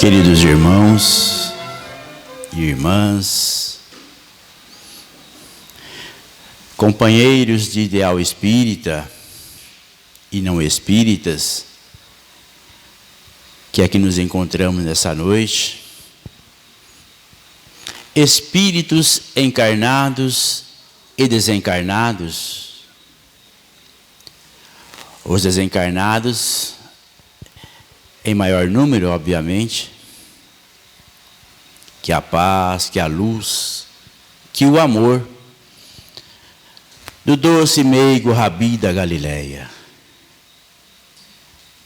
Queridos irmãos e irmãs, companheiros de ideal espírita e não espíritas, que aqui nos encontramos nessa noite, espíritos encarnados e desencarnados. Os desencarnados em maior número, obviamente, que a paz, que a luz, que o amor do doce meigo Rabi da Galileia,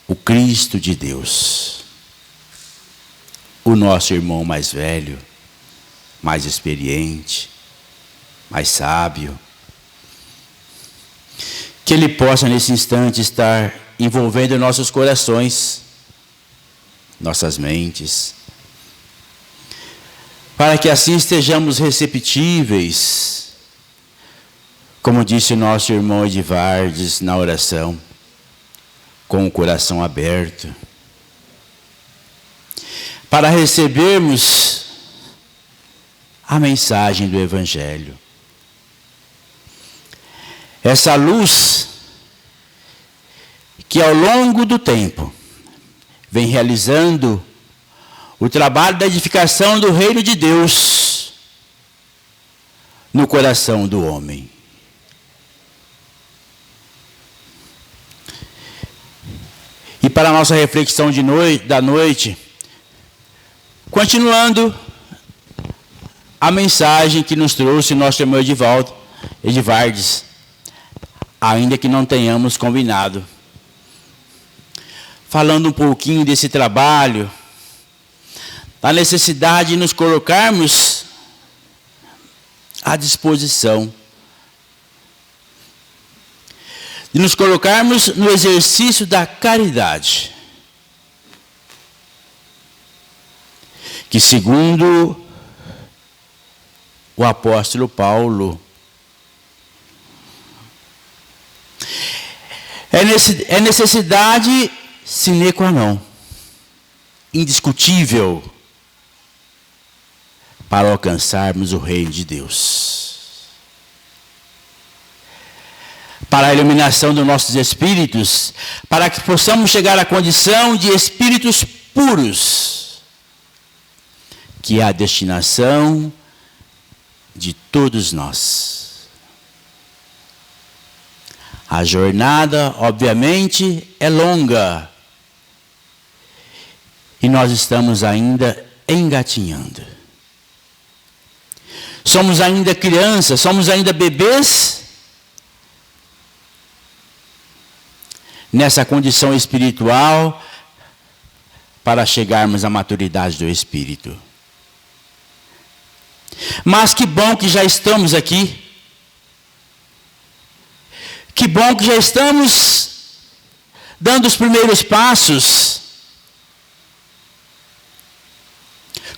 o Cristo de Deus, o nosso irmão mais velho, mais experiente, mais sábio, que Ele possa nesse instante estar envolvendo nossos corações, nossas mentes, para que assim estejamos receptíveis, como disse o nosso irmão Edivardes na oração, com o coração aberto, para recebermos a mensagem do Evangelho. Essa luz que ao longo do tempo vem realizando o trabalho da edificação do reino de Deus no coração do homem. E para a nossa reflexão da noite, continuando a mensagem que nos trouxe nosso irmão Edivardes, ainda que não tenhamos combinado, falando um pouquinho desse trabalho, da necessidade de nos colocarmos à disposição, de nos colocarmos no exercício da caridade, que segundo o apóstolo Paulo, é necessidade sine qua non, indiscutível, para alcançarmos o reino de Deus. Para a iluminação dos nossos espíritos, para que possamos chegar à condição de espíritos puros, que é a destinação de todos nós. A jornada, obviamente, é longa, e nós estamos ainda engatinhando. Somos ainda crianças, somos ainda bebês nessa condição espiritual para chegarmos à maturidade do Espírito. Mas que bom que já estamos aqui. Que bom que já estamos dando os primeiros passos,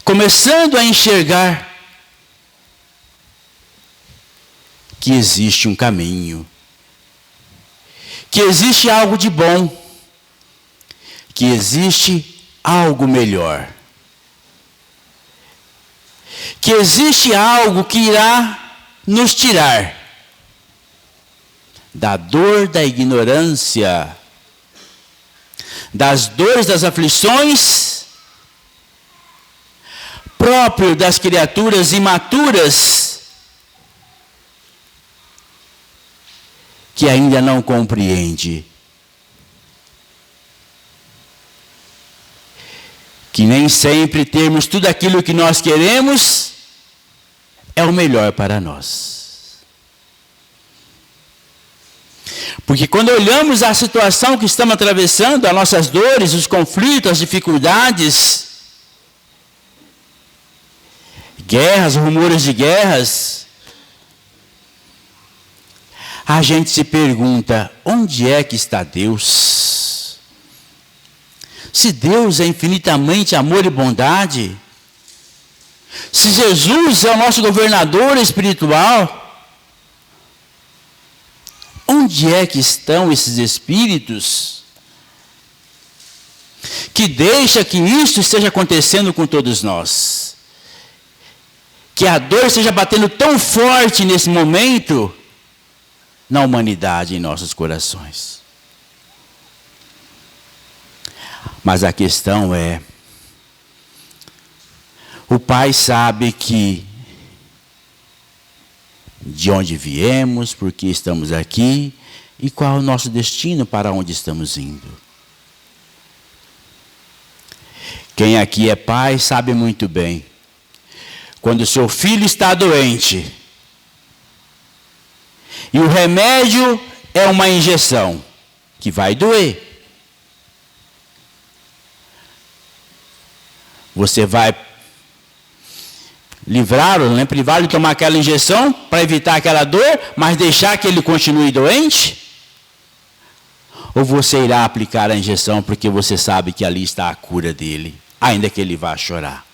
começando a enxergar que existe um caminho, que existe algo de bom, que existe algo melhor, que existe algo que irá nos tirar da dor da ignorância, das dores das aflições, próprio das criaturas imaturas, que ainda não compreende que nem sempre termos tudo aquilo que nós queremos é o melhor para nós. Porque quando olhamos a situação que estamos atravessando, as nossas dores, os conflitos, as dificuldades, guerras, rumores de guerras, a gente se pergunta, onde é que está Deus? Se Deus é infinitamente amor e bondade, se Jesus é o nosso governador espiritual, onde é que estão esses espíritos que deixa que isso esteja acontecendo com todos nós. Que a dor esteja batendo tão forte nesse momento na humanidade, em nossos corações. Mas a questão é, o Pai sabe que de onde viemos, por que estamos aqui e qual é o nosso destino, para onde estamos indo. Quem aqui é pai sabe muito bem. Quando o seu filho está doente e o remédio é uma injeção que vai doer, você vai livrá-lo, né? Privá-lo de tomar aquela injeção para evitar aquela dor, mas deixar que ele continue doente? Ou você irá aplicar a injeção porque você sabe que ali está a cura dele, ainda que ele vá chorar?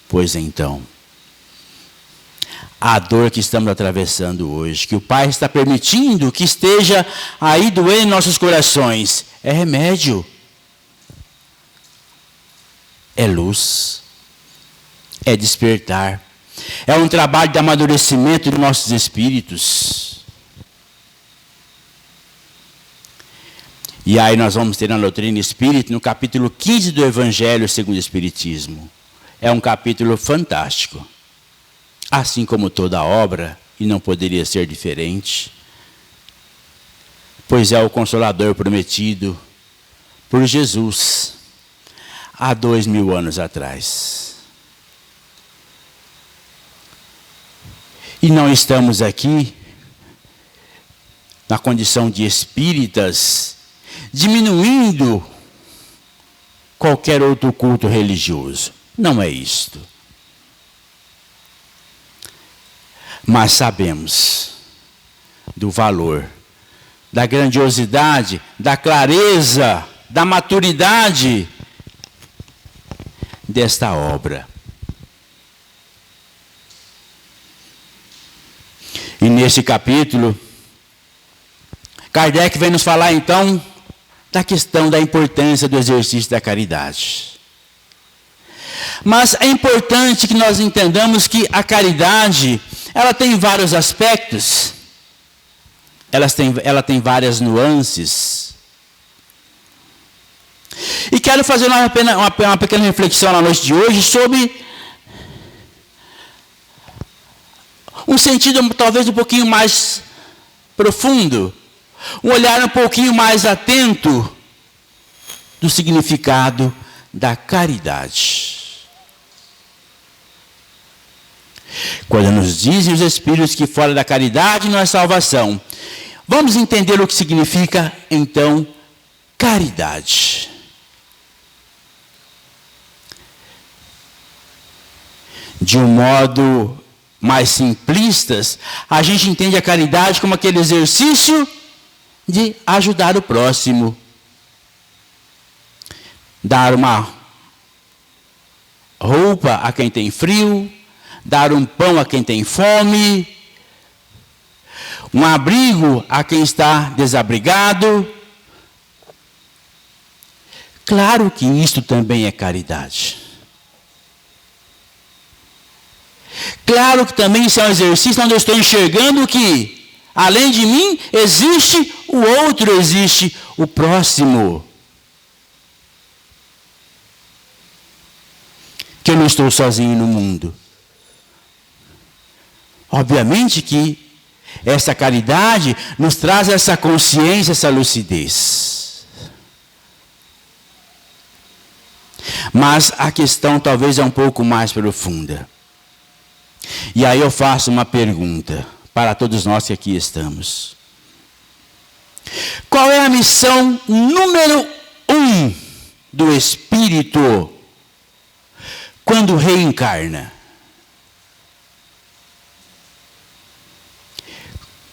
Pois então, a dor que estamos atravessando hoje, que o Pai está permitindo que esteja aí doendo em nossos corações, é remédio, é luz, é despertar, é um trabalho de amadurecimento de nossos espíritos. E aí nós vamos ter na doutrina espírita, no capítulo 15 do Evangelho segundo o Espiritismo. É um capítulo fantástico. Assim como toda a obra, e não poderia ser diferente, pois é o Consolador prometido por Jesus há 2000 anos atrás. E não estamos aqui na condição de espíritas, diminuindo qualquer outro culto religioso. Não é isto. Mas sabemos do valor, da grandiosidade, da clareza, da maturidade desta obra. E nesse capítulo, Kardec vem nos falar então da questão da importância do exercício da caridade. Mas é importante que nós entendamos que a caridade, ela tem vários aspectos, ela tem várias nuances. E quero fazer uma pequena reflexão na noite de hoje sobre um sentido talvez um pouquinho mais profundo, um olhar um pouquinho mais atento do significado da caridade. Quando nos dizem os Espíritos que fora da caridade não é salvação, vamos entender o que significa então caridade. De um modo mais simplistas, a gente entende a caridade como aquele exercício de ajudar o próximo. Dar uma roupa a quem tem frio, dar um pão a quem tem fome, um abrigo a quem está desabrigado. Claro que isto também é caridade. Claro que também isso é um exercício onde eu estou enxergando que, além de mim, existe o outro, existe o próximo. Que eu não estou sozinho no mundo. Obviamente que essa caridade nos traz essa consciência, essa lucidez. Mas a questão talvez é um pouco mais profunda. E aí eu faço uma pergunta para todos nós que aqui estamos. Qual é a missão número 1 do Espírito quando reencarna?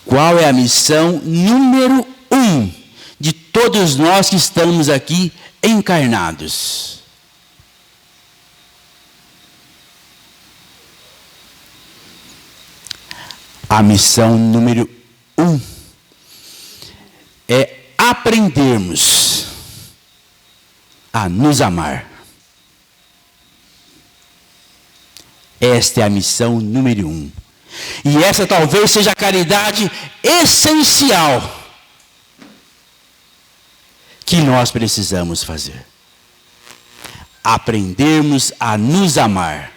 Qual é a missão número 1 de todos nós que estamos aqui encarnados? A missão número 1 é aprendermos a nos amar. Esta é a missão número 1. E essa talvez seja a caridade essencial que nós precisamos fazer. Aprendermos a nos amar.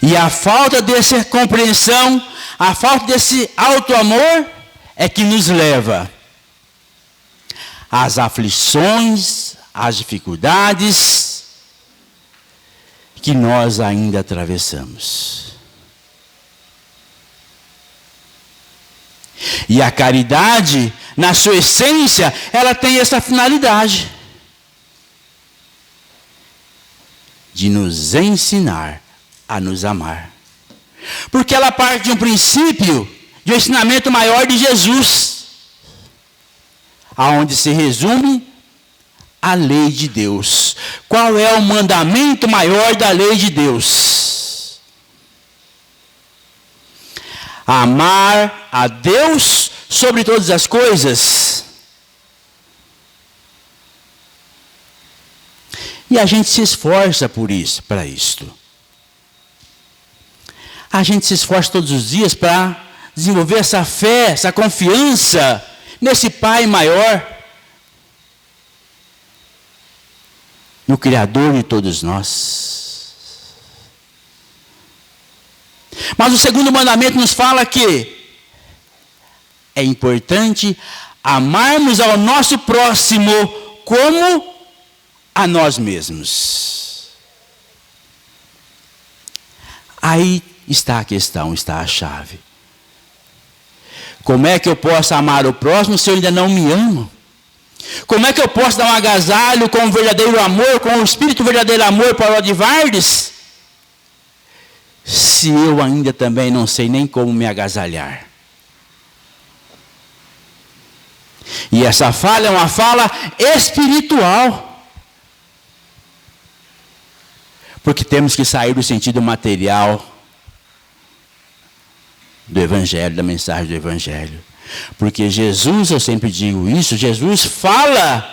E a falta dessa compreensão, a falta desse auto-amor é que nos leva às aflições, às dificuldades que nós ainda atravessamos. E a caridade, na sua essência, ela tem essa finalidade de nos ensinar a nos amar. Porque ela parte de um princípio, de um ensinamento maior de Jesus, aonde se resume a lei de Deus. Qual é o mandamento maior da lei de Deus? Amar a Deus sobre todas as coisas. E a gente se esforça por isso, para isto. A gente se esforça todos os dias para desenvolver essa fé, essa confiança nesse Pai maior, no Criador de todos nós. Mas o segundo mandamento nos fala que é importante amarmos ao nosso próximo como a nós mesmos. Aí está a questão, está a chave. Como é que eu posso amar o próximo se eu ainda não me amo? Como é que eu posso dar um agasalho com o verdadeiro amor, com o espírito verdadeiro amor para o Odivardes, se eu ainda também não sei nem como me agasalhar? E essa fala é uma fala espiritual. Porque temos que sair do sentido material do Evangelho, da mensagem do Evangelho. Porque Jesus, eu sempre digo isso, Jesus fala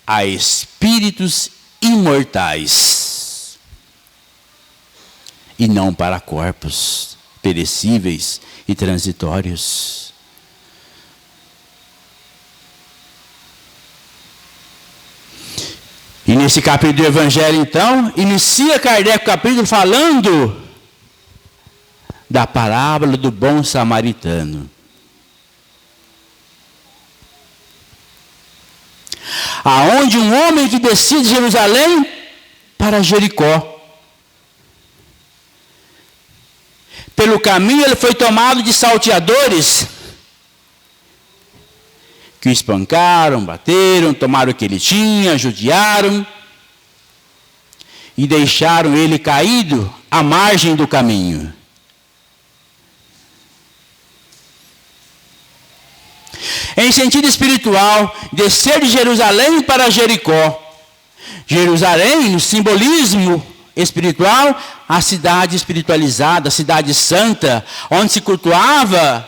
a espíritos imortais e não para corpos perecíveis e transitórios. E nesse capítulo do Evangelho, então, inicia Kardec o capítulo falando da parábola do bom samaritano. Aonde um homem que descia de Jerusalém para Jericó. Pelo caminho ele foi tomado de salteadores, que o espancaram, bateram, tomaram o que ele tinha, judiaram, e deixaram ele caído à margem do caminho. Em sentido espiritual, descer de Jerusalém para Jericó. Jerusalém, no simbolismo espiritual, a cidade espiritualizada, a cidade santa, onde se cultuava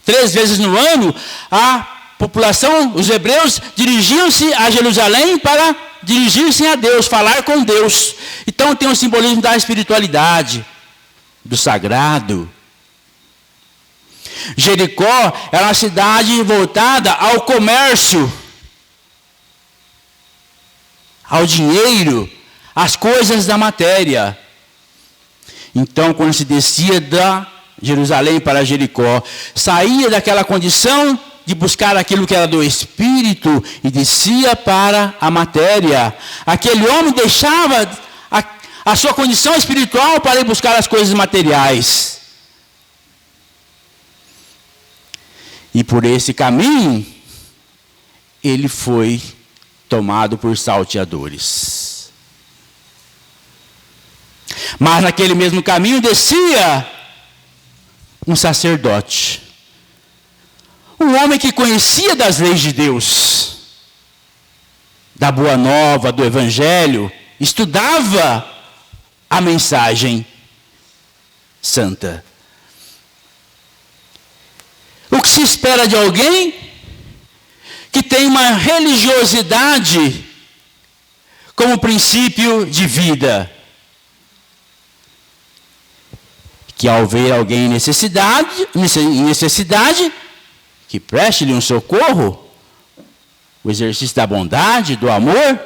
3 vezes no ano, a população, os hebreus, dirigiam-se a Jerusalém para dirigir-se a Deus, falar com Deus. Então tem um simbolismo da espiritualidade, do sagrado. Jericó era uma cidade voltada ao comércio, ao dinheiro, às coisas da matéria. Então, quando se descia da Jerusalém para Jericó, saía daquela condição de buscar aquilo que era do espírito e descia para a matéria. Aquele homem deixava a sua condição espiritual para ir buscar as coisas materiais. E por esse caminho, ele foi tomado por salteadores. Mas naquele mesmo caminho descia um sacerdote. Um homem que conhecia das leis de Deus, da boa nova, do Evangelho, estudava a mensagem santa. O O que se espera de alguém que tem uma religiosidade como princípio de vida? Que ao ver alguém em necessidade, que preste-lhe um socorro, o exercício da bondade, do amor.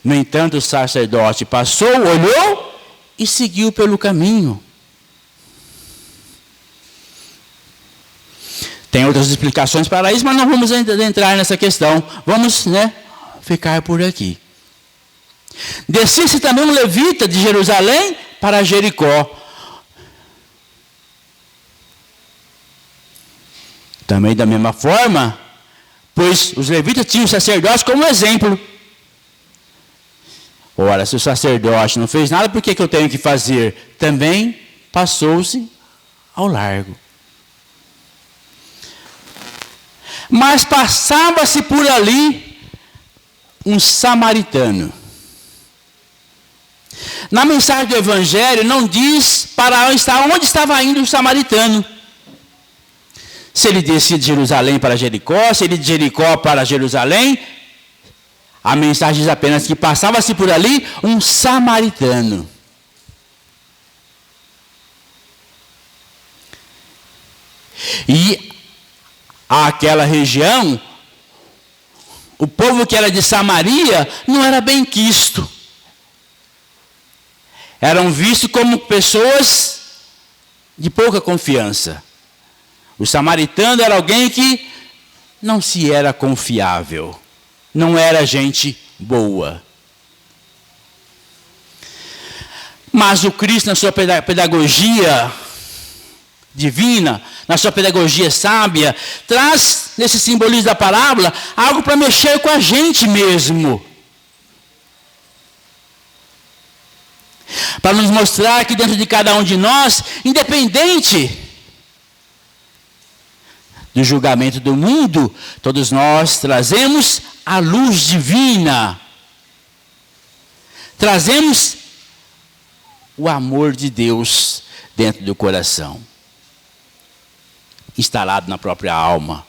No entanto, o sacerdote passou, olhou e seguiu pelo caminho. Tem outras explicações para isso, mas não vamos entrar nessa questão. Vamos, ficar por aqui. Descia-se também um levita de Jerusalém para Jericó. Também da mesma forma, pois os levitas tinham o sacerdote como exemplo. Ora, se o sacerdote não fez nada, por que eu tenho que fazer? Também passou-se ao largo. Mas passava-se por ali um samaritano. Na mensagem do Evangelho não diz para onde estava indo o samaritano. Se ele descia de Jerusalém para Jericó, se ele de Jericó para Jerusalém, a mensagem diz apenas que passava-se por ali um samaritano. E aquela região, o povo que era de Samaria não era bem quisto. Eram vistos como pessoas de pouca confiança. O samaritano era alguém que não se era confiável, não era gente boa. Mas o Cristo, na sua pedagogia divina, na sua pedagogia sábia, traz nesse simbolismo da parábola algo para mexer com a gente mesmo. Para nos mostrar que dentro de cada um de nós, independente do julgamento do mundo, todos nós trazemos a luz divina. Trazemos o amor de Deus dentro do coração, instalado na própria alma,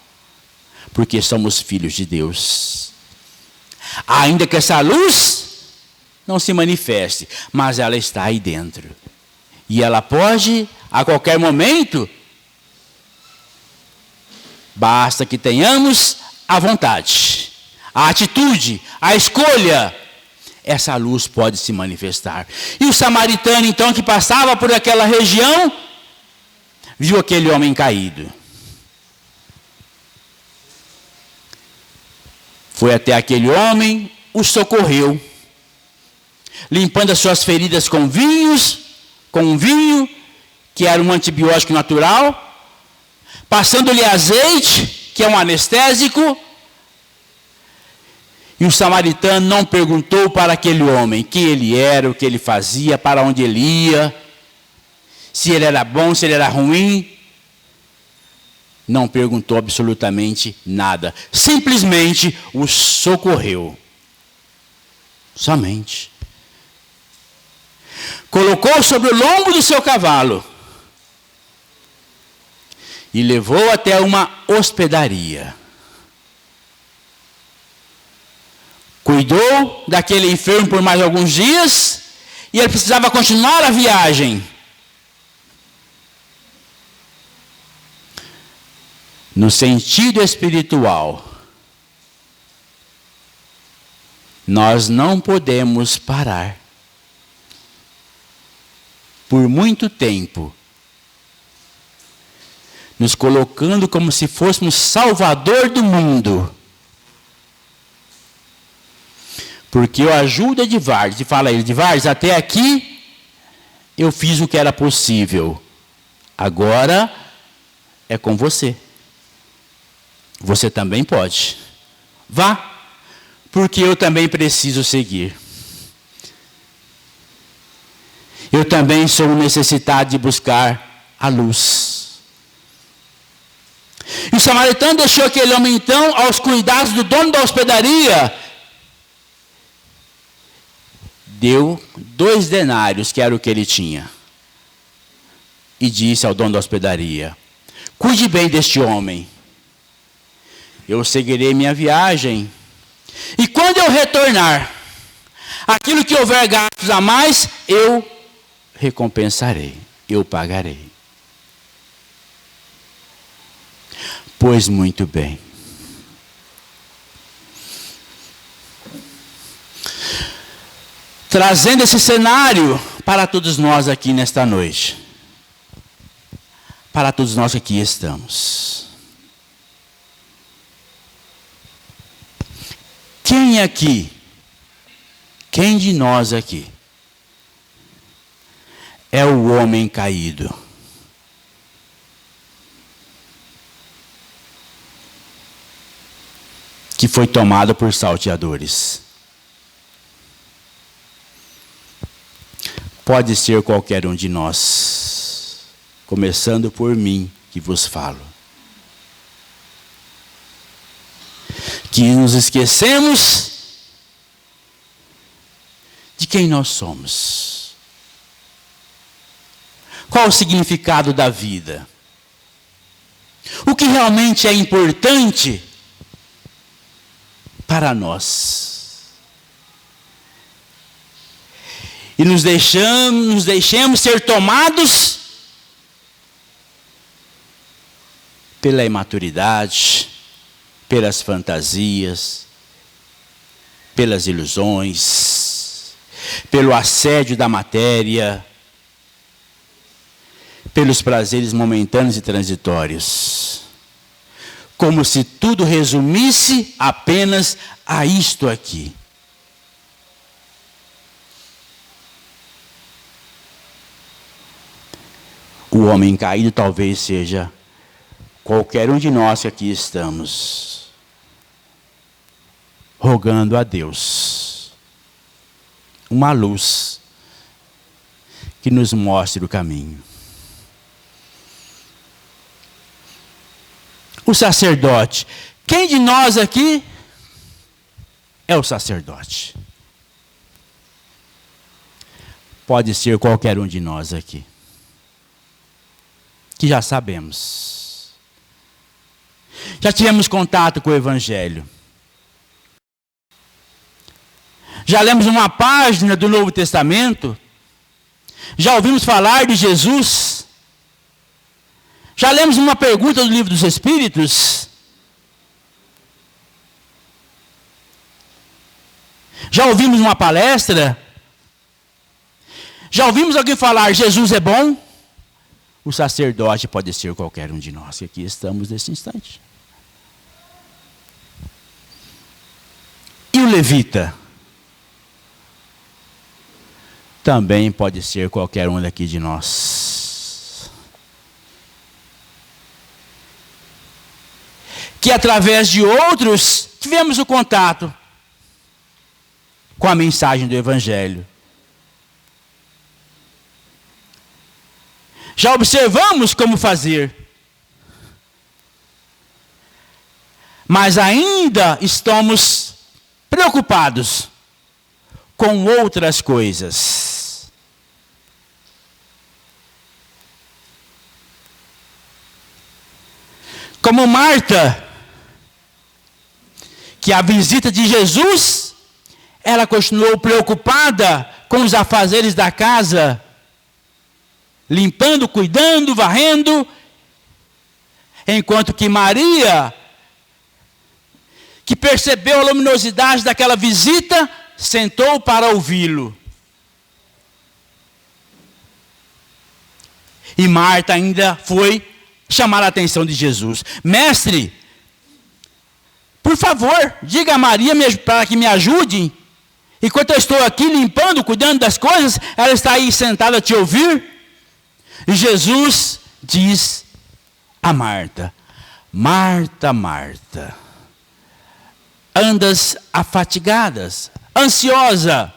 porque somos filhos de Deus. Ainda que essa luz não se manifeste, mas ela está aí dentro. E ela pode, a qualquer momento, basta que tenhamos a vontade, a atitude, a escolha, essa luz pode se manifestar. E o samaritano, então, que passava por aquela região, viu aquele homem caído. Foi até aquele homem, o socorreu, limpando as suas feridas com um vinho, que era um antibiótico natural, passando-lhe azeite, que é um anestésico. E o samaritano não perguntou para aquele homem quem ele era, o que ele fazia, para onde ele ia, se ele era bom, se ele era ruim. Não perguntou absolutamente nada. Simplesmente o socorreu. Somente. Colocou sobre o lombo do seu cavalo e levou até uma hospedaria. Cuidou daquele enfermo por mais alguns dias e ele precisava continuar a viagem. No sentido espiritual, nós não podemos parar por muito tempo, nos colocando como se fôssemos salvador do mundo. Porque eu ajudo Edivardes e fala a ele: Edivardes, até aqui eu fiz o que era possível. Agora é com você. Você também pode. Vá, porque eu também preciso seguir. Eu também sou necessitado de buscar a luz. E o samaritano deixou aquele homem, então, aos cuidados do dono da hospedaria. Deu 2 denários, que era o que ele tinha. E disse ao dono da hospedaria: cuide bem deste homem. Eu seguirei minha viagem. E quando eu retornar, aquilo que houver gastos a mais, eu recompensarei, eu pagarei. Pois muito bem. Trazendo esse cenário para todos nós aqui nesta noite. Para todos nós que aqui estamos. Quem aqui, quem de nós aqui é o homem caído? Que foi tomado por salteadores. Pode ser qualquer um de nós, começando por mim que vos falo. Que nos esquecemos de quem nós somos. Qual o significado da vida? O que realmente é importante para nós? E nos deixemos ser tomados pela imaturidade, pelas fantasias, pelas ilusões, pelo assédio da matéria, pelos prazeres momentâneos e transitórios. Como se tudo resumisse apenas a isto aqui. O homem caído talvez seja qualquer um de nós que aqui estamos, rogando a Deus uma luz que nos mostre o caminho. O sacerdote. Quem de nós aqui é o sacerdote? Pode ser qualquer um de nós aqui. Que já sabemos. Já tivemos contato com o Evangelho. Já lemos uma página do Novo Testamento. Já ouvimos falar de Jesus. Já lemos uma pergunta do Livro dos Espíritos. Já ouvimos uma palestra. Já ouvimos alguém falar, Jesus é bom? O sacerdote pode ser qualquer um de nós que aqui estamos nesse instante. E o levita? Também pode ser qualquer um daqui de nós. Que através de outros tivemos o contato com a mensagem do Evangelho. Já observamos como fazer. Mas ainda estamos preocupados com outras coisas. Como Marta, que a visita de Jesus, ela continuou preocupada com os afazeres da casa, limpando, cuidando, varrendo, enquanto que Maria, que percebeu a luminosidade daquela visita, sentou para ouvi-lo. E Marta ainda foi chamar a atenção de Jesus. Mestre, por favor, diga a Maria para que me ajude. Enquanto eu estou aqui limpando, cuidando das coisas, ela está aí sentada a te ouvir. E Jesus diz a Marta: Marta, Marta, andas afatigadas, ansiosa,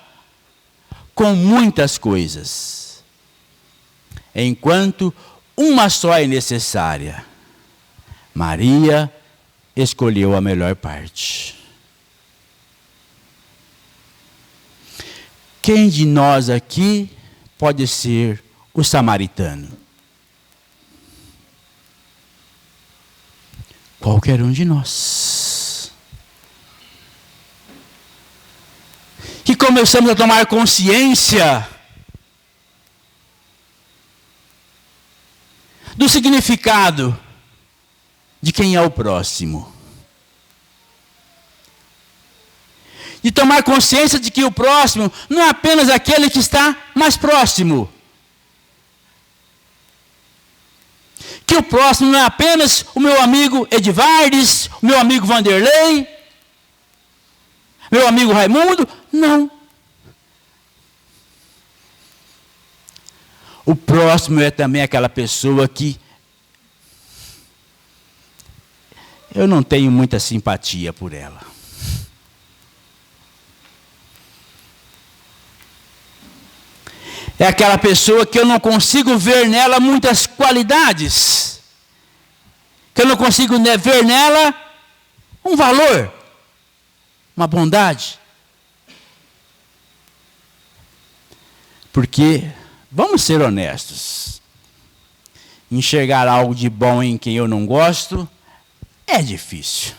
com muitas coisas, enquanto uma só é necessária. Maria escolheu a melhor parte. Quem de nós aqui pode ser o samaritano? Qualquer um de nós. Que começamos a tomar consciência do significado de quem é o próximo. De tomar consciência de que o próximo não é apenas aquele que está mais próximo. Que o próximo não é apenas o meu amigo Edivardes, o meu amigo Vanderlei, meu amigo Raimundo. Não. O próximo é também aquela pessoa que eu não tenho muita simpatia por ela. É aquela pessoa que eu não consigo ver nela muitas qualidades. Que eu não consigo ver nela um valor, uma bondade. Porque, vamos ser honestos, enxergar algo de bom em quem eu não gosto é difícil.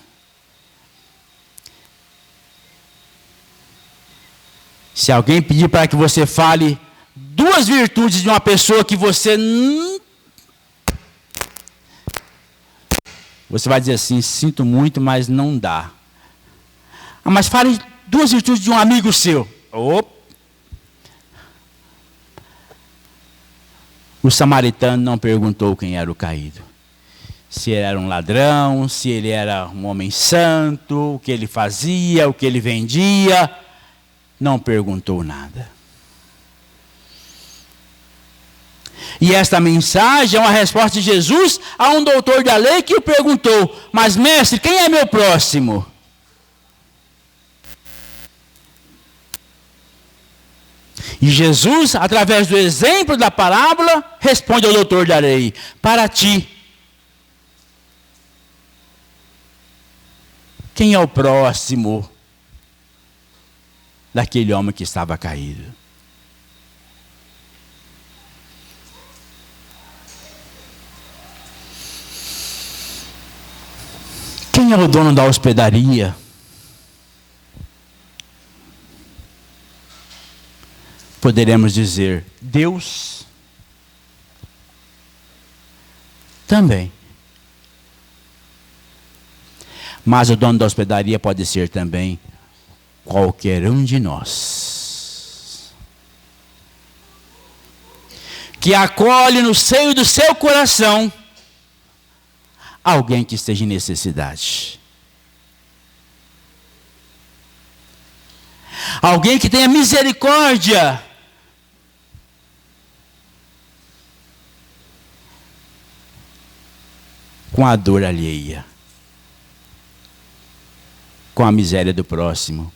Se alguém pedir para que você fale 2 virtudes de uma pessoa que você vai dizer assim, sinto muito, mas não dá. Mas fale 2 virtudes de um amigo seu. O samaritano não perguntou quem era o caído. Se ele era um ladrão, se ele era um homem santo, o que ele fazia, o que ele vendia. Não perguntou nada. E esta mensagem é uma resposta de Jesus a um doutor da lei que o perguntou: mas mestre, quem é meu próximo? E Jesus, através do exemplo da parábola, responde ao doutor da lei: para ti, quem é o próximo daquele homem que estava caído? Quem é o dono da hospedaria? Poderemos dizer Deus também. Mas o dono da hospedaria pode ser também qualquer um de nós, que acolhe no seio do seu coração alguém que esteja em necessidade. Alguém que tenha misericórdia. Com a dor alheia. Com a miséria do próximo.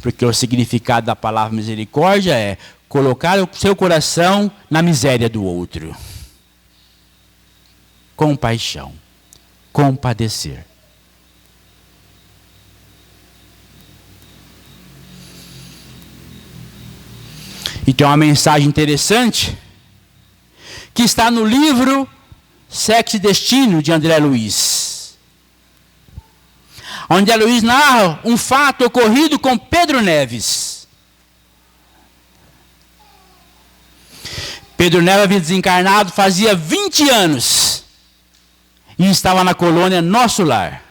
Porque o significado da palavra misericórdia é colocar o seu coração na miséria do outro. Compaixão, compadecer. E tem uma mensagem interessante que está no livro Sexo e Destino, de André Luiz. Onde André Luiz narra um fato ocorrido com Pedro Neves. Pedro Neves havia desencarnado fazia 20 anos. E estava na colônia Nosso Lar.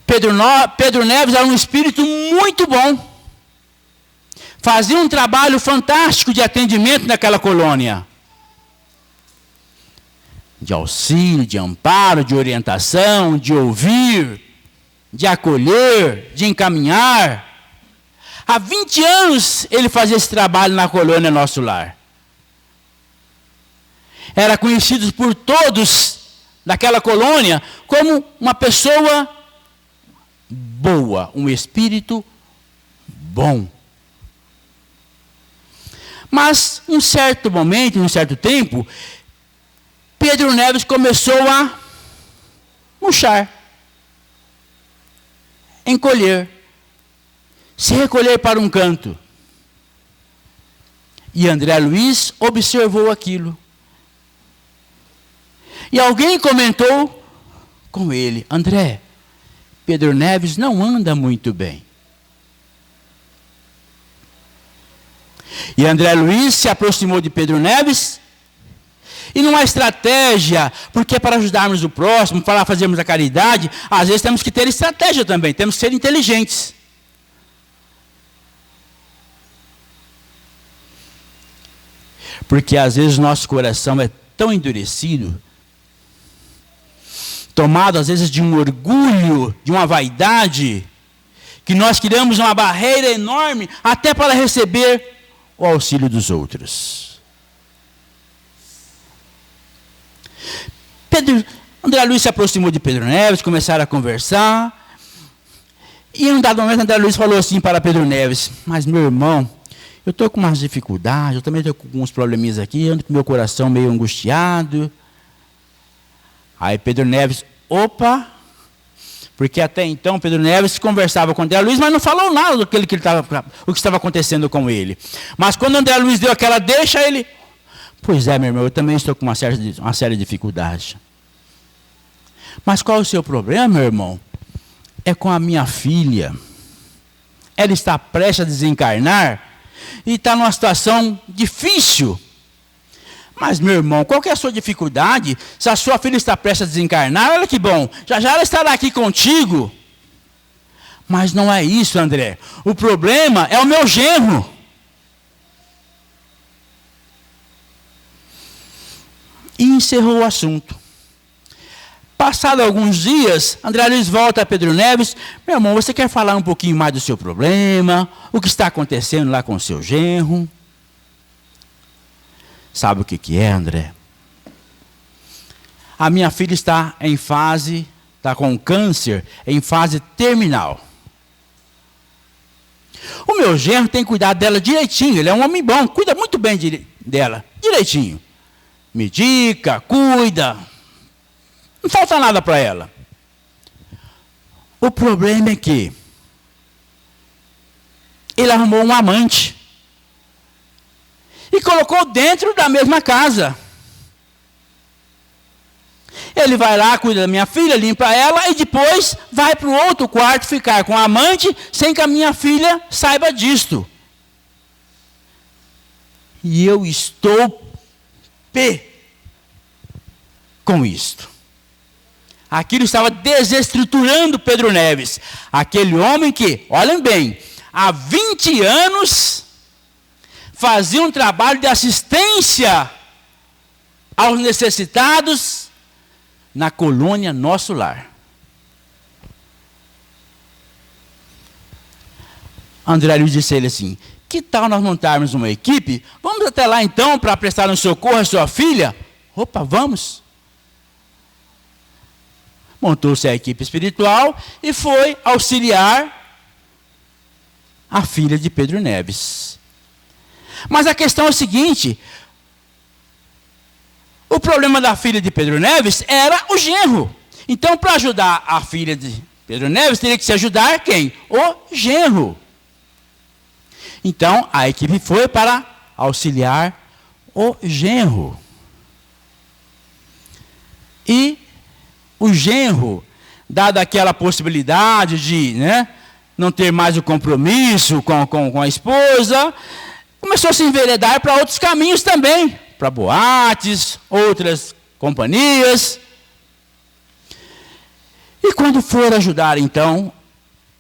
Pedro Neves era um espírito muito bom. Fazia um trabalho fantástico de atendimento naquela colônia. De auxílio, de amparo, de orientação, de ouvir, de acolher, de encaminhar. Há 20 anos ele fazia esse trabalho na colônia Nosso Lar. Era conhecido por todos daquela colônia como uma pessoa boa, um espírito bom. Mas, num certo momento, num certo tempo, Pedro Neves começou a murchar, encolher, se recolher para um canto. E André Luiz observou aquilo. E alguém comentou com ele: André, Pedro Neves não anda muito bem. E André Luiz se aproximou de Pedro Neves, e numa estratégia, porque para ajudarmos o próximo, para fazermos a caridade, às vezes temos que ter estratégia também, temos que ser inteligentes. Porque às vezes o nosso coração é tão endurecido, tomado às vezes de um orgulho, de uma vaidade, que nós criamos uma barreira enorme até para receber o auxílio dos outros. André Luiz se aproximou de Pedro Neves, começaram a conversar, e em um dado momento André Luiz falou assim para Pedro Neves: mas meu irmão, eu estou com umas dificuldades, eu também estou com alguns probleminhas aqui, ando com meu coração meio angustiado. Aí Pedro Neves, opa, porque até então Pedro Neves conversava com André Luiz, mas não falou nada do que o que estava acontecendo com ele. Mas quando André Luiz deu aquela deixa, ele: pois é, meu irmão, eu também estou com uma série de dificuldades. Mas qual é o seu problema, meu irmão? É com a minha filha. Ela está prestes a desencarnar e está numa situação difícil. Mas, meu irmão, qual que é a sua dificuldade? Se a sua filha está prestes a desencarnar, olha que bom, já já ela estará aqui contigo. Mas não é isso, André. O problema é o meu genro. E encerrou o assunto. Passado alguns dias, André Luiz volta a Pedro Neves: meu irmão, você quer falar um pouquinho mais do seu problema? O que está acontecendo lá com o seu genro? Sabe o que é, André? A minha filha está com câncer, em fase terminal. O meu genro tem cuidado dela direitinho, ele é um homem bom, cuida muito bem dela, direitinho. Medica, cuida, não falta nada para ela. O problema é que ele arrumou um amante e colocou dentro da mesma casa. Ele vai lá, cuida da minha filha, limpa ela e depois vai para o outro quarto ficar com a amante sem que a minha filha saiba disto. E eu estou com isto. Aquilo estava desestruturando Pedro Neves. Aquele homem que, olhem bem, há 20 anos fazia um trabalho de assistência aos necessitados na colônia Nosso Lar. André Luiz disse a ele assim: que tal nós montarmos uma equipe? Vamos até lá então para prestar um socorro à sua filha? Opa, vamos. Montou-se a equipe espiritual e foi auxiliar a filha de Pedro Neves. Mas a questão é o seguinte: o problema da filha de Pedro Neves era o genro. Então, para ajudar a filha de Pedro Neves, teria que se ajudar quem? O genro. Então, a equipe foi para auxiliar o genro. E o genro, dada aquela possibilidade de não ter mais o compromisso com a esposa, começou a se enveredar para outros caminhos também, para boates, outras companhias. E quando for ajudar, então,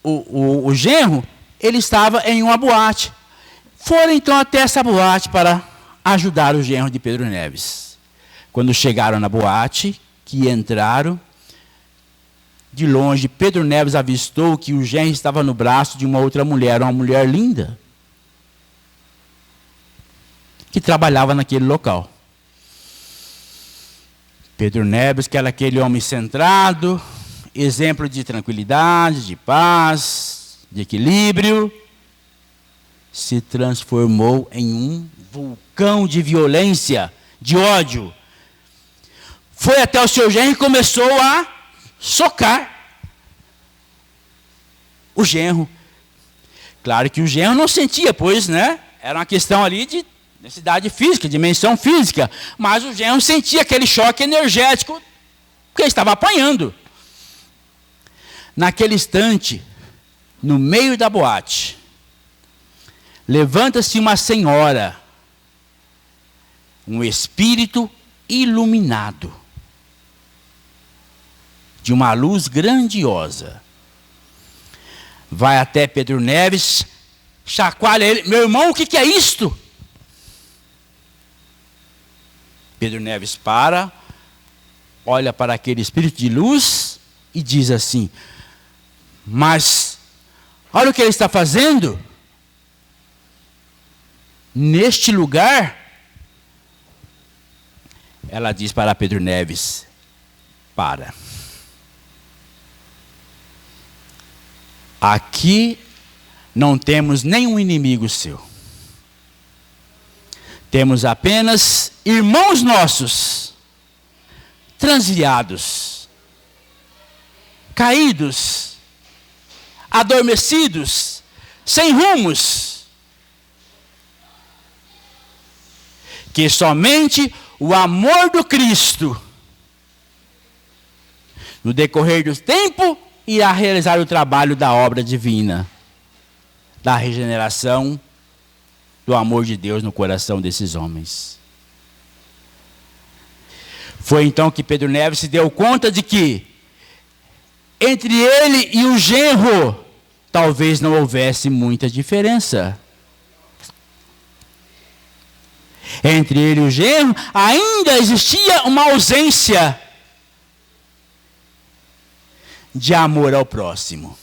o genro, ele estava em uma boate. Foram, então, até essa boate para ajudar o genro de Pedro Neves. Quando chegaram na boate, que entraram, de longe, Pedro Neves avistou que o genro estava no braço de uma outra mulher, uma mulher linda, que trabalhava naquele local. Pedro Neves, que era aquele homem centrado, exemplo de tranquilidade, de paz, de equilíbrio, se transformou em um vulcão de violência, de ódio. Foi até o seu genro e começou a socar o genro. Claro que o genro não sentia, pois, era uma questão ali de Densidade física, dimensão física. Mas o genro sentia aquele choque energético que ele estava apanhando. Naquele instante, no meio da boate, levanta-se uma senhora, um espírito iluminado, de uma luz grandiosa. Vai até Pedro Neves, chacoalha ele: meu irmão, o que é isto? Pedro Neves para, olha para aquele espírito de luz e diz assim: mas olha o que ele está fazendo. Neste lugar, ela diz para Pedro Neves: para. Aqui não temos nenhum inimigo seu. Temos apenas irmãos nossos, transviados, caídos, adormecidos, sem rumos, que somente o amor do Cristo, no decorrer do tempo, irá realizar o trabalho da obra divina, da regeneração, do amor de Deus no coração desses homens. Foi então que Pedro Neves se deu conta de que entre ele e o genro talvez não houvesse muita diferença. Entre ele e o genro ainda existia uma ausência de amor ao próximo,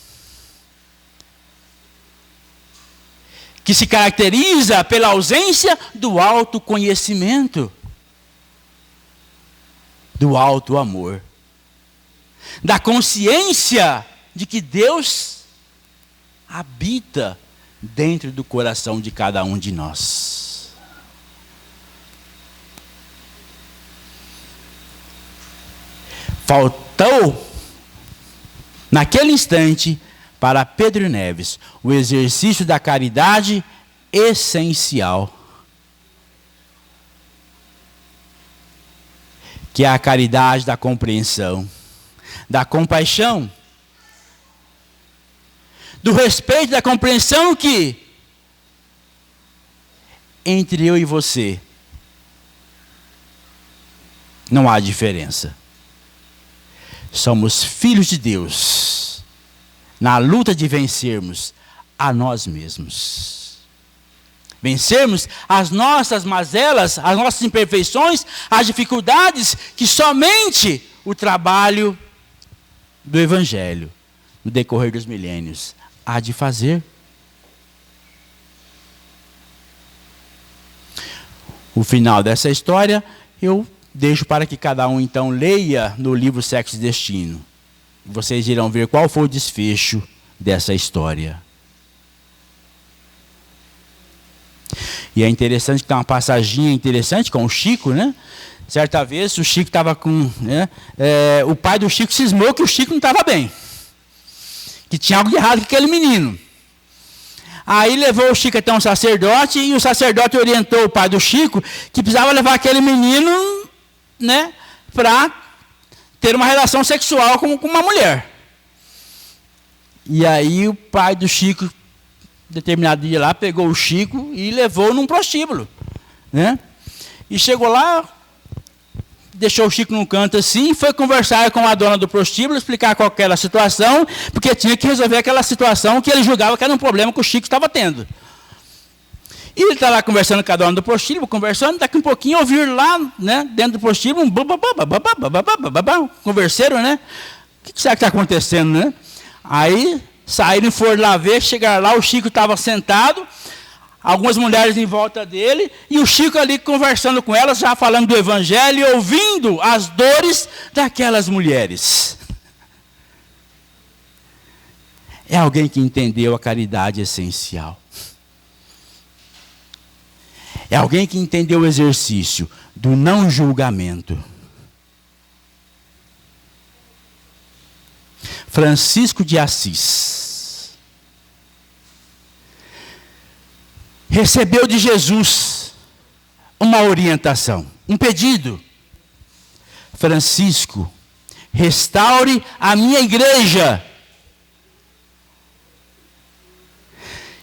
que se caracteriza pela ausência do autoconhecimento, do alto amor, da consciência de que Deus habita dentro do coração de cada um de nós. Faltou, naquele instante, para Pedro Neves, o exercício da caridade essencial, que é a caridade da compreensão, da compaixão, do respeito, da compreensão que entre eu e você não há diferença. Somos filhos de Deus, na luta de vencermos a nós mesmos. Vencermos as nossas mazelas, as nossas imperfeições, as dificuldades que somente o trabalho do Evangelho, no decorrer dos milênios, há de fazer. O final dessa história eu deixo para que cada um então leia no livro Sexo e Destino. Vocês irão ver qual foi o desfecho dessa história. E é interessante que tem uma passaginha interessante com o Chico, né? Certa vez o Chico estava com... o pai do Chico cismou que o Chico não estava bem. Que tinha algo de errado com aquele menino. Aí levou o Chico até um sacerdote e o sacerdote orientou o pai do Chico que precisava levar aquele menino, né, para ter uma relação sexual com uma mulher. E aí o pai do Chico, determinado dia lá, pegou o Chico e levou num prostíbulo, né? E chegou lá, deixou o Chico num canto assim, foi conversar com a dona do prostíbulo, explicar qual era a situação, porque tinha que resolver aquela situação que ele julgava que era um problema que o Chico estava tendo. E ele está lá conversando com a dona do prostíbulo, conversando, daqui um pouquinho ouvir lá, né, dentro do prostíbulo, um converseiro, né? O que será que está acontecendo, né? Aí saíram e foram lá ver, chegaram lá, o Chico estava sentado, algumas mulheres em volta dele, e o Chico ali conversando com elas, já falando do Evangelho, e ouvindo as dores daquelas mulheres. É alguém que entendeu a caridade essencial. É alguém que entendeu o exercício do não julgamento. Francisco de Assis recebeu de Jesus uma orientação, um pedido. Francisco, restaure a minha igreja.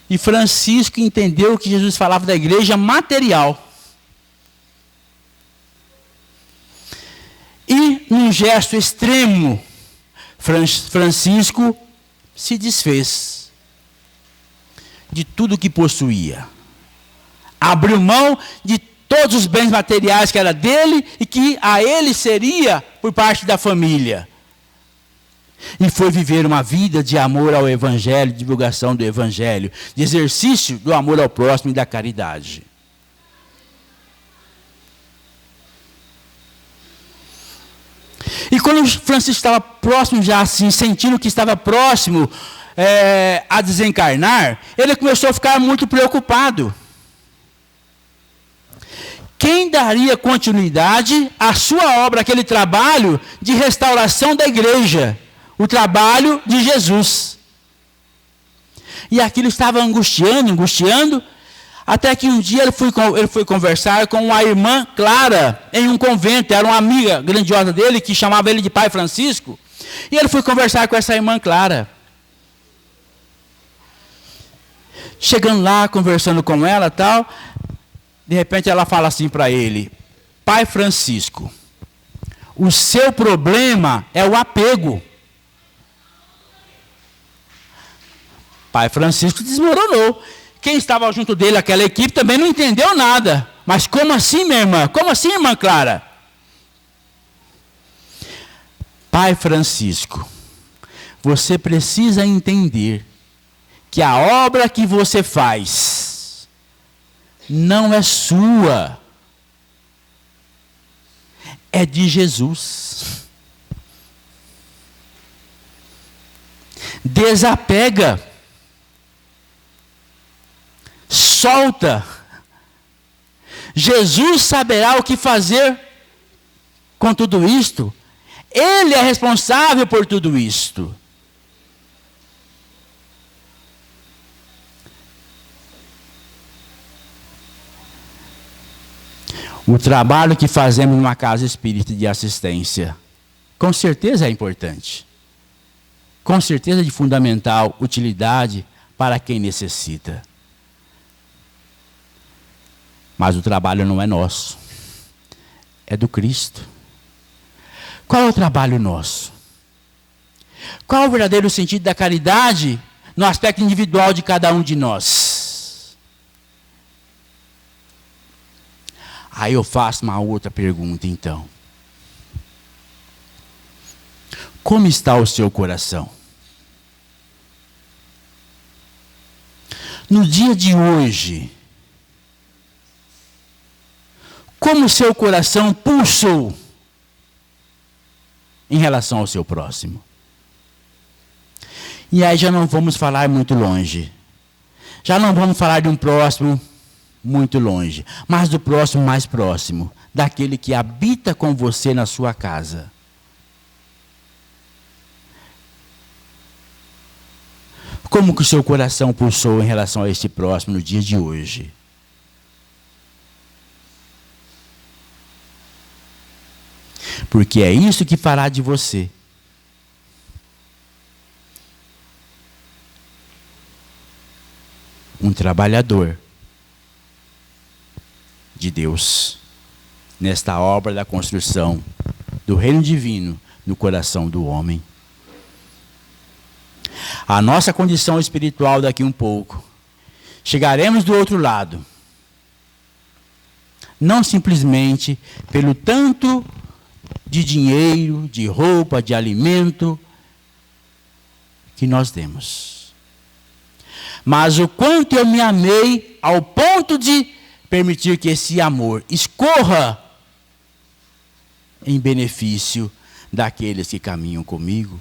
E Francisco entendeu que Jesus falava da igreja material. E, num gesto extremo, Francisco se desfez de tudo que possuía. Abriu mão de todos os bens materiais que era dele e que a ele seria por parte da família. E foi viver uma vida de amor ao Evangelho, de divulgação do Evangelho, de exercício do amor ao próximo e da caridade. E quando Francisco estava próximo, já assim, sentindo que estava próximo a desencarnar, ele começou a ficar muito preocupado. Quem daria continuidade à sua obra, aquele trabalho de restauração da igreja? O trabalho de Jesus. E aquilo estava angustiando, até que um dia ele foi conversar com a irmã Clara, em um convento. Era uma amiga grandiosa dele, que chamava ele de Pai Francisco. E ele foi conversar com essa irmã Clara. Chegando lá, conversando com ela e tal, de repente ela fala assim para ele: Pai Francisco, o seu problema é o apego. Pai Francisco desmoronou. Quem estava junto dele, aquela equipe, também não entendeu nada. Mas como assim, minha irmã? Como assim, irmã Clara? Pai Francisco, você precisa entender que a obra que você faz não é sua. É de Jesus. Desapega. Solta. Jesus saberá o que fazer com tudo isto. Ele é responsável por tudo isto. O trabalho que fazemos numa casa espírita de assistência, com certeza é importante. Com certeza é de fundamental utilidade para quem necessita. Mas o trabalho não é nosso. É do Cristo. Qual é o trabalho nosso? Qual é o verdadeiro sentido da caridade no aspecto individual de cada um de nós? Aí eu faço uma outra pergunta então. Como está o seu coração? No dia de hoje, como o seu coração pulsou em relação ao seu próximo? E aí já não vamos falar muito longe. Já não vamos falar de um próximo muito longe, mas do próximo mais próximo, daquele que habita com você na sua casa. Como que o seu coração pulsou em relação a este próximo no dia de hoje? Porque é isso que fará de você um trabalhador de Deus nesta obra da construção do reino divino no coração do homem. A nossa condição espiritual daqui um pouco, chegaremos do outro lado, não simplesmente pelo tanto de dinheiro, de roupa, de alimento que nós demos, mas o quanto eu me amei ao ponto de permitir que esse amor escorra em benefício daqueles que caminham comigo,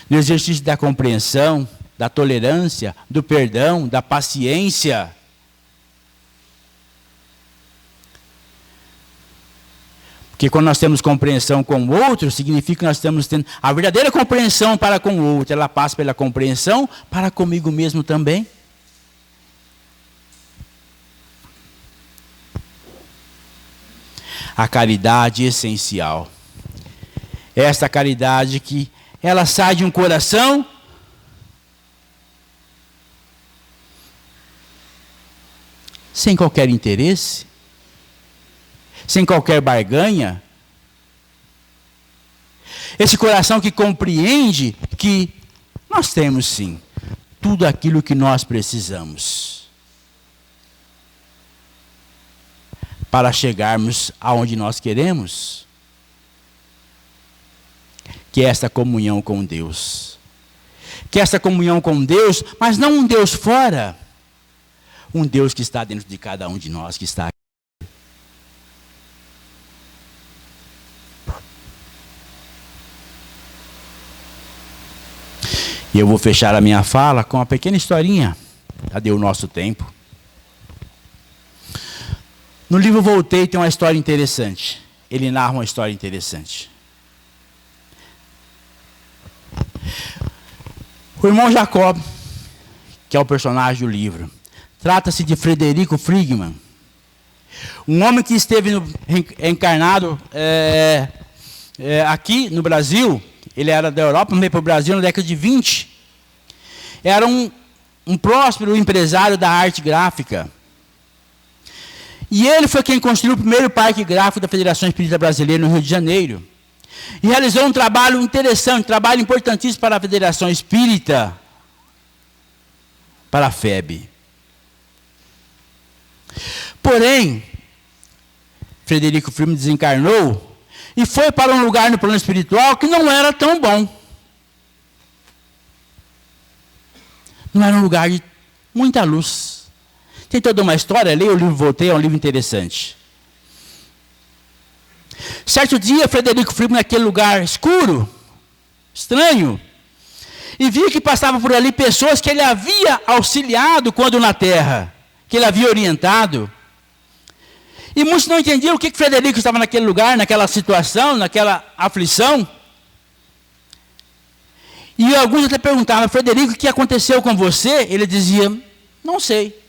no exercício da compreensão, da tolerância, do perdão, da paciência. Porque quando nós temos compreensão com o outro, significa que nós estamos tendo a verdadeira compreensão para com o outro. Ela passa pela compreensão para comigo mesmo também. A caridade essencial. Esta caridade que ela sai de um coração sem qualquer interesse, sem qualquer barganha. Esse coração que compreende que nós temos sim tudo aquilo que nós precisamos para chegarmos aonde nós queremos, que é esta comunhão com Deus. Que é esta comunhão com Deus, mas não um Deus fora, um Deus que está dentro de cada um de nós, que está aqui. E eu vou fechar a minha fala com uma pequena historinha. Já deu o nosso tempo. No livro Voltei tem uma história interessante. Ele narra uma história interessante. O irmão Jacob, que é o personagem do livro, trata-se de Frederico Friedman. Um homem que esteve encarnado aqui no Brasil. Ele era da Europa, veio para o Brasil na década de 20. Era um próspero empresário da arte gráfica. E ele foi quem construiu o primeiro parque gráfico da Federação Espírita Brasileira no Rio de Janeiro. E realizou um trabalho interessante, um trabalho importantíssimo para a Federação Espírita, para a FEB. Porém, Frederico Friedman desencarnou e foi para um lugar no plano espiritual que não era tão bom. Não era um lugar de muita luz. Tem toda uma história, leia o livro Voltei, é um livro interessante. Certo dia, Frederico Friedman, naquele lugar escuro, estranho, e via que passava por ali pessoas que ele havia auxiliado quando na Terra, que ele havia orientado. E muitos não entendiam o que Frederico estava naquele lugar, naquela situação, naquela aflição. E alguns até perguntavam: Frederico, o que aconteceu com você? Ele dizia: não sei.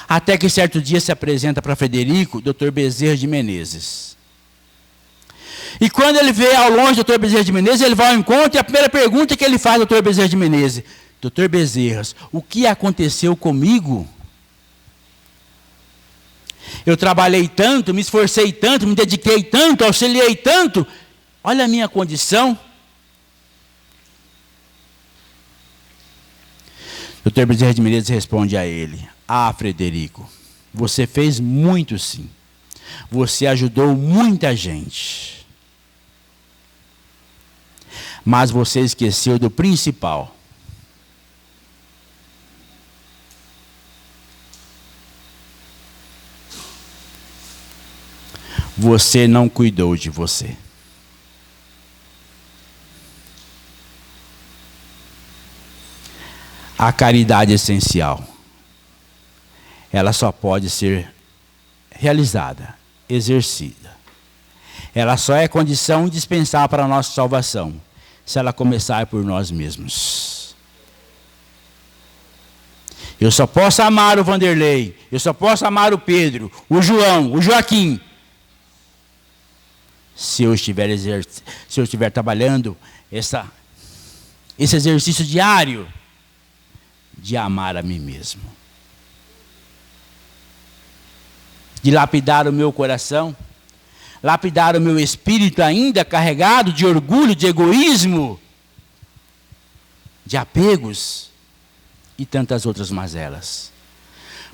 Até que certo dia se apresenta para Frederico o Dr. Bezerra de Menezes. E quando ele vê ao longe o Dr. Bezerra de Menezes, ele vai ao encontro e a primeira pergunta que ele faz ao Dr. Bezerra de Menezes: Dr. Bezerras, o que aconteceu comigo? Eu trabalhei tanto, me esforcei tanto, me dediquei tanto, auxiliei tanto. Olha a minha condição. Dr. Bezerra de Menezes responde a ele: ah, Frederico, você fez muito sim. Você ajudou muita gente. Mas você esqueceu do principal. Você não cuidou de você. A caridade essencial, ela só pode ser realizada, exercida. Ela só é condição indispensável para a nossa salvação, se ela começar por nós mesmos. Eu só posso amar o Vanderlei, eu só posso amar o Pedro, o João, o Joaquim, se eu estiver trabalhando esse exercício diário de amar a mim mesmo. De lapidar o meu coração, lapidar o meu espírito ainda carregado de orgulho, de egoísmo, de apegos e tantas outras mazelas.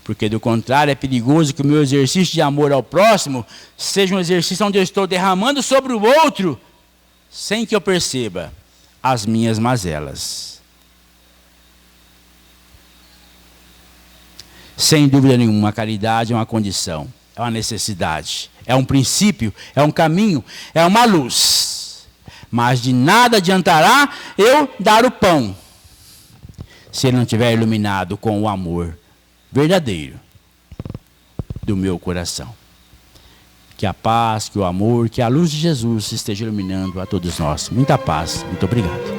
Porque do contrário é perigoso que o meu exercício de amor ao próximo seja um exercício onde eu estou derramando sobre o outro, sem que eu perceba as minhas mazelas. Sem dúvida nenhuma, a caridade é uma condição, é uma necessidade, é um princípio, é um caminho, é uma luz. Mas de nada adiantará eu dar o pão, se ele não estiver iluminado com o amor verdadeiro do meu coração. Que a paz, que o amor, que a luz de Jesus esteja iluminando a todos nós. Muita paz, muito obrigado.